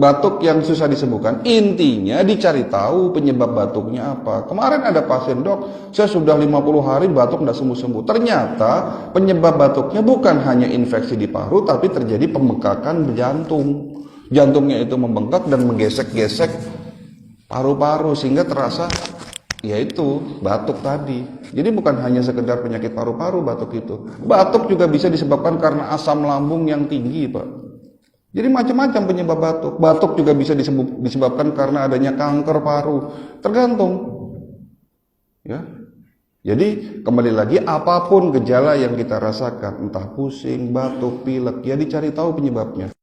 Batuk yang susah disembuhkan, intinya dicari tahu penyebab batuknya apa. Kemarin ada pasien, dok, saya sudah 50 hari batuk tidak sembuh-sembuh. Ternyata penyebab batuknya bukan hanya infeksi di paru, tapi terjadi pembengkakan jantung. Jantungnya itu membengkak dan menggesek-gesek paru-paru sehingga terasa yaitu batuk tadi. Jadi bukan hanya sekedar penyakit paru-paru batuk itu. Batuk juga bisa disebabkan karena asam lambung yang tinggi, Pak. Jadi macam-macam penyebab batuk. Batuk juga bisa disebabkan karena adanya kanker paru. Tergantung. Ya. Jadi kembali lagi, apapun gejala yang kita rasakan, entah pusing, batuk, pilek, ya dicari tahu penyebabnya.